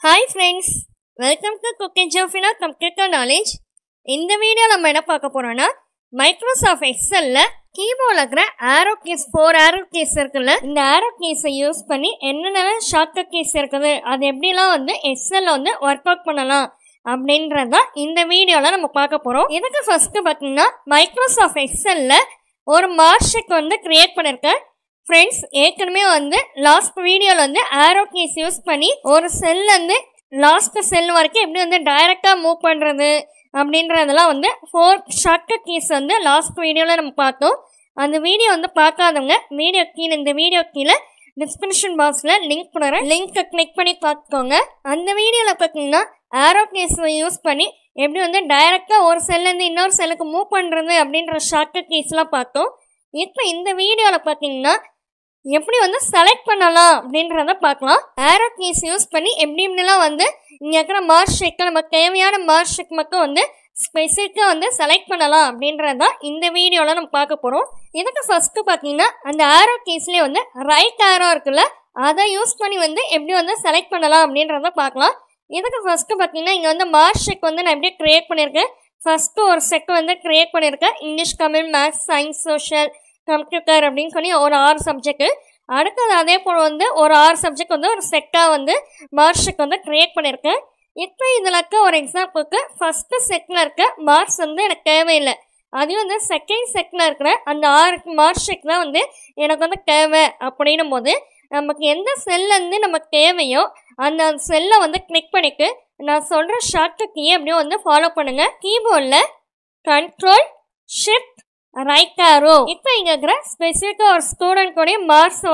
Hi friends, welcome to cooking Jofina computer knowledge. இந்த video நம்ம என்ன பார்க்க போகிறோன்னா, மைக்ரோசாஃப்ட் எக்ஸலில் கீபோர்டில் இருக்கிற ஆரோ கீஸ் 4 ஆரோ கீஸ் இருக்குல்ல, இந்த ஆரோ கீஸை யூஸ் பண்ணி என்னென்ன ஷார்ட்கட் கீஸ் இருக்குது, அது எப்படிலாம் எக்ஸலில் ஒர்க் அவுட் பண்ணலாம் அப்படின்றதான் இந்த வீடியோவில் நம்ம பார்க்க போகிறோம். இதுக்கு ஃபஸ்ட்டு பார்த்தீங்கன்னா, மைக்ரோசாஃப்ட் எக்ஸலில் ஒரு மார்க்ஷீட் கிரியேட் பண்ணியிருக்கேன். ஃப்ரெண்ட்ஸ், ஏற்கனவே லாஸ்ட் வீடியோவில் ஆரோ கீஸ் யூஸ் பண்ணி ஒரு செல்லேருந்து லாஸ்ட் செல் வரைக்கும் எப்படி டைரெக்டாக மூவ் பண்ணுறது அப்படின்றதெல்லாம் 4 ஷார்ட்கட் கீஸ் லாஸ்ட் வீடியோவில் நம்ம பார்த்தோம். அந்த வீடியோ பார்க்காதவங்க இந்த வீடியோ கீழே டிஸ்கிரிப்ஷன் பாக்ஸில் லிங்க் பண்ணுறேன், லிங்க்கை கிளிக் பண்ணி பார்த்துக்கோங்க. அந்த வீடியோவில் பார்த்தீங்கன்னா ஆரோ கீஸை யூஸ் பண்ணி எப்படி டைரெக்டாக ஒரு செல்லேருந்து இன்னொரு செல்லுக்கு மூவ் பண்ணுறது அப்படின்ற ஷார்ட்கட் கீஸ்லாம் பார்த்தோம். இப்போ இந்த வீடியோவில் பார்த்தீங்கன்னா எப்படி செலக்ட் பண்ணலாம் அப்படின்றத பார்க்கலாம். ஆரோ கீஸ் யூஸ் பண்ணி எப்படிலாம் இங்கே இருக்கிற மார்க்ஷீட்டை நமக்கு தேவையான மார்க்ஷீட் மட்டும் ஸ்பெசிஃபிக்காக செலக்ட் பண்ணலாம் அப்படின்றதான் இந்த வீடியோவில் நம்ம பார்க்க போகிறோம். இதுக்கு ஃபஸ்ட்டு பார்த்தீங்கன்னா அந்த ஆரோ கீஸ்லேயே ரைட் ஆரோ இருக்குல்ல, அதை யூஸ் பண்ணி எப்படி செலக்ட் பண்ணலாம் அப்படின்றத பார்க்கலாம். இதுக்கு ஃபஸ்ட்டு பார்த்தீங்கன்னா இங்கே மார்க்ஷீட் நான் எப்படியே க்ரியேட் பண்ணியிருக்கேன். ஃபஸ்ட்டு ஒரு செட் கிரியேட் பண்ணியிருக்கேன். English, Tamil, maths, science, social, computer அப்படின்னு சொல்லி ஒரு 6 சப்ஜெக்ட். அடுத்தது அதே போல் ஒரு 6 சப்ஜெக்ட் ஒரு செட்டாக மார்க்ஷீட் கிரியேட் பண்ணியிருக்கேன். இப்போ இதில் இருக்க ஒரு எக்ஸாம்பிளுக்கு ஃபஸ்ட்டு செட்டில் இருக்க மார்க்ஸ் எனக்கு தேவையில்லை. அதையும் செகண்ட் செட்டில் இருக்கிற அந்த 6 மார்க்ஷீட் தான் எனக்கு தேவை. அப்படின்னும் போது நமக்கு எந்த செல்லேருந்து நமக்கு தேவையோ அந்த செல்லை கிளிக் பண்ணிவிட்டு நான் சொல்கிற ஷார்ட்கட் கீயை அப்படியே ஃபாலோ பண்ணுங்கள். கீபோர்டில் கண்ட்ரோல் ஷிஃப்ட் ரைட் ஆரோ. இப்போ இங்கே இருக்கிற ஸ்பெசிஃபிக்காக ஒரு ஸ்டூடெண்ட்கோடைய மார்க்ஸை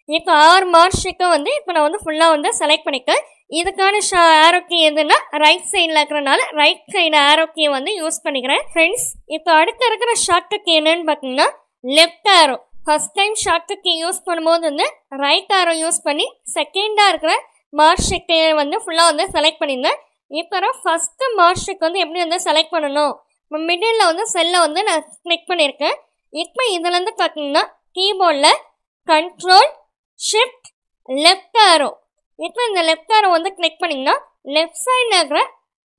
இப்போ 6 மார்க்ஷீட்டை இப்போ நான் ஃபுல்லாக செலக்ட் பண்ணிக்கேன். இதுக்கான ஆரோ கீ எதுன்னா ரைட் சைடில் இருக்கிறனால ரைட் சைடு ஆரோ கீயை யூஸ் பண்ணிக்கிறேன். ஃப்ரெண்ட்ஸ், இப்போ அடுத்து இருக்கிற ஷார்ட்கட் கீ என்னன்னு பார்த்தீங்கன்னா left arrow. First time shortcut key use பண்ணும்போது ரைட் ஆரோ யூஸ் பண்ணி செகண்டாக இருக்கிற மார்க்ஷீட்டை ஃபுல்லாக செலக்ட் பண்ணியிருந்தேன். இப்போ ஃபஸ்ட்டு மார்க்ஷீட் எப்படி செலக்ட் பண்ணணும், மிடில் செல்லை நான் கிளிக் பண்ணியிருக்கேன். இப்போ இதுலேருந்து பார்த்தீங்கன்னா கீபோர்டில் கண்ட்ரோல் ஷிஃப்ட் லெஃப்ட் ஆரோ. இப்போ இந்த லெஃப்ட் ஆரோ கிளிக் பண்ணிங்கன்னா லெஃப்ட் சைடில் இருக்கிற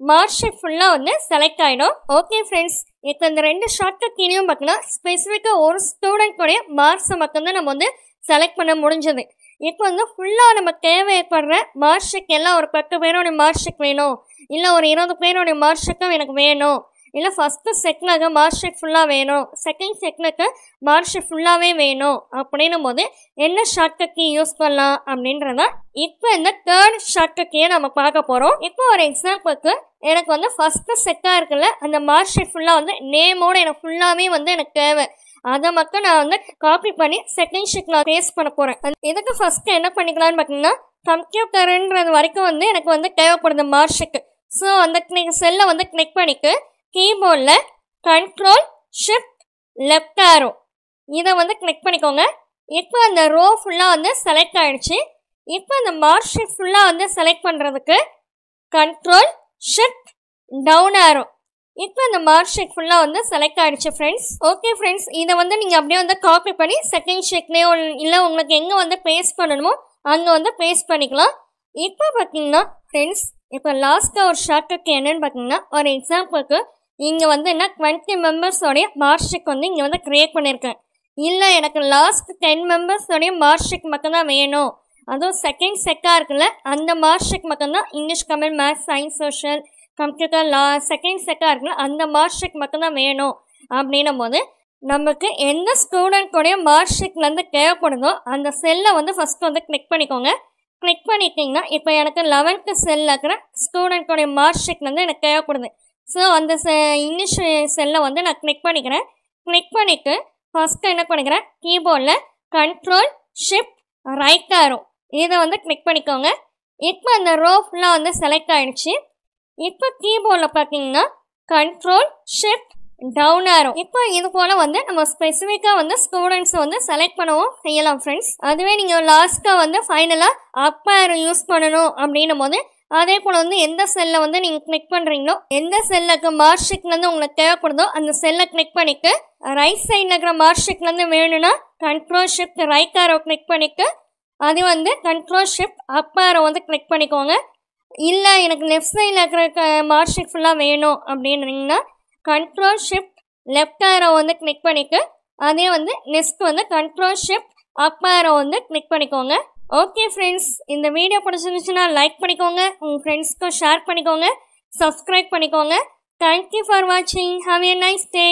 மார்க்ஷீட் ஃபுல்லாக செலக்ட் ஆகிடும். ஓகே ஃப்ரெண்ட்ஸ், இப்போ இந்த 2 ஷார்ட்கட் கீலையும் பார்த்தீங்கன்னா ஸ்பெசிஃபிக்காக ஒரு ஸ்டூடெண்ட்டைய மார்க்ஸை மட்டும்தான் நம்ம செலக்ட் பண்ண முடிஞ்சது. இப்போ ஃபுல்லாக நம்ம தேவைப்படுற மார்க்ஷீட் எல்லாம் ஒரு 10 பேரோடைய மார்க்ஷீட் வேணும், இல்லை ஒரு 20 பேரோடைய மார்க்ஷீட்டும் எனக்கு வேணும், இல்லை ஃபஸ்ட்டு செட்னாக மார்க்ஷீட் ஃபுல்லாக வேணும், செகண்ட் செட்னுக்கு மார்க்ஷீட் ஃபுல்லாகவே வேணும் அப்படின்னும் போது என்ன ஷார்ட்கட் கீ யூஸ் பண்ணலாம் அப்படின்றத இப்போ இந்த 3rd ஷார்ட்கட் கீயை நம்ம பார்க்க போகிறோம். இப்போ ஒரு எக்ஸாம்பிளுக்கு எனக்கு ஃபஸ்ட்டு செட்டாக இருக்குல்ல, அந்த மார்க்ஷீட் ஃபுல்லாக நேமோடு எனக்கு ஃபுல்லாகவே எனக்கு தேவை. அதை மட்டும் நான் காப்பி பண்ணி செகண்ட் ஷீட்டில் பேஸ்ட் பண்ண போகிறேன். இதுக்கு ஃபஸ்ட்டு என்ன பண்ணிக்கலான்னு பார்த்தீங்கன்னா கம்ப்யூட்டருன்றது வரைக்கும் எனக்கு தேவைப்படுது மார்க்ஷீட். ஸோ அந்த செல்லை கிளிக் பண்ணிட்டு கீபோர்டில் கண்ட்ரோல் ஷிஃப்ட் லெஃப்ட் ஆரோ இதை கிளிக் பண்ணிக்கோங்க. இப்போ அந்த ரோ ஃபுல்லாக செலக்ட் ஆகிடுச்சு. இப்போ அந்த மார்க்ஷீட் ஃபுல்லாக செலக்ட் பண்ணுறதுக்கு கண்ட்ரோல் ஷிஃப்ட் டவுன் ஆரோ. இப்போ இந்த மார்க்ஷீட் ஃபுல்லாக செலக்ட் ஆகிடுச்சு ஃப்ரெண்ட்ஸ். ஓகே ஃப்ரெண்ட்ஸ், இதை நீங்கள் அப்படியே காப்பி பண்ணி செகண்ட் ஷீட்லேயோ இல்லை உங்களுக்கு எங்கே பேஸ்ட் பண்ணணுமோ அங்கே பேஸ்ட் பண்ணிக்கலாம். இப்போ பார்த்தீங்கன்னா ஃப்ரெண்ட்ஸ், இப்போ லாஸ்ட்டாக ஒரு ஷார்ட்கட் என்னன்னு பார்த்தீங்கன்னா ஒரு எக்ஸாம்பிளுக்கு இங்கே என்ன 20 மெம்பர்ஸோடைய மார்க்ஷீட் இங்கே க்ரியேட் பண்ணியிருக்கேன். இல்லை எனக்கு லாஸ்ட் 10 மெம்பர்ஸோடைய மார்க்ஷீட் மட்டும்தான் வேணும், அதுவும் செகண்ட் செட்டாக இருக்குல்ல, அந்த மார்க்ஷீட் மட்டும்தான் English, Tamil, maths, science, social, computer second செட்டாக இருக்குல்ல, அந்த மார்க்ஷீட் மட்டும்தான் வேணும் அப்படின்னும் போது நமக்கு எந்த ஸ்டூடெண்ட்கோடைய மார்க்ஷீட்லேருந்து தேவைப்படுதோ அந்த செல்லை ஃபஸ்ட்டு கிளிக் பண்ணிக்கோங்க. கிளிக் பண்ணிட்டீங்கன்னா இப்போ எனக்கு 11th செல்லில் இருக்கிற ஸ்டூடெண்ட்டோடைய மார்க்ஷீட் எனக்கு தேவைப்படுது. ஸோ அந்த இங்கிலீஷ் செல்லை நான் கிளிக் பண்ணிக்கிறேன். கிளிக் பண்ணிவிட்டு ஃபஸ்ட்டு என்ன பண்ணிக்கிறேன், கீபோர்டில் கண்ட்ரோல் ஷிஃப்ட் ரைட் ஆரோ இதை கிளிக் பண்ணிக்கோங்க. இப்போ அந்த ரோ ஃபுல்லாக செலக்ட் ஆகிடுச்சு. இப்போ கீபோர்டில் பார்த்தீங்கன்னா கண்ட்ரோல் ஷிஃப்ட் டவுன் ஆரோ. இப்போ இது போல் நம்ம ஸ்பெசிஃபிக்காக ஸ்டூடெண்ட்ஸை செலக்ட் பண்ணவும் செய்யலாம் ஃப்ரெண்ட்ஸ். அதுவே நீங்கள் லாஸ்ட்டாக ஃபைனலாக அப் ஆரோ யூஸ் பண்ணணும் அப்படின்னும் போது அதே போல் எந்த செல்லை நீங்கள் கிளிக் பண்ணுறீங்களோ, எந்த செல்லுக்கு மார்க்ஷீட்லேருந்து உங்களுக்கு தேவைப்படுதோ அந்த செல்லை கிளிக் பண்ணிவிட்டு ரைட் சைடில் இருக்கிற மார்க்ஷீட்லேருந்து வேணும்னா control shift right arrow click பண்ணிவிட்டு அது control shift up arrow click பண்ணிக்கோங்க. இல்லை எனக்கு லெஃப்ட் சைடில் இருக்கிற மார்க் ஷீட் ஃபுல்லாக வேணும் அப்படின்னீங்கன்னா கண்ட்ரோல் ஷிஃப்ட் லெஃப்ட் ஆரோ வந்து கிளிக் பண்ணிக்க. அதே வந்து நெக்ஸ்ட் வந்து கண்ட்ரோல் ஷிஃப்ட் அப் ஆரோ வந்து கிளிக் பண்ணிக்கோங்க. ஓகே ஃப்ரெண்ட்ஸ், இந்த வீடியோ பிடிச்சிருந்துச்சுன்னா லைக் பண்ணிக்கோங்க, உங்கள் ஃப்ரெண்ட்ஸ்க்கும் ஷேர் பண்ணிக்கோங்க, சப்ஸ்கிரைப் பண்ணிக்கோங்க. தேங்க்யூ ஃபார் வாட்சிங். Have a nice day.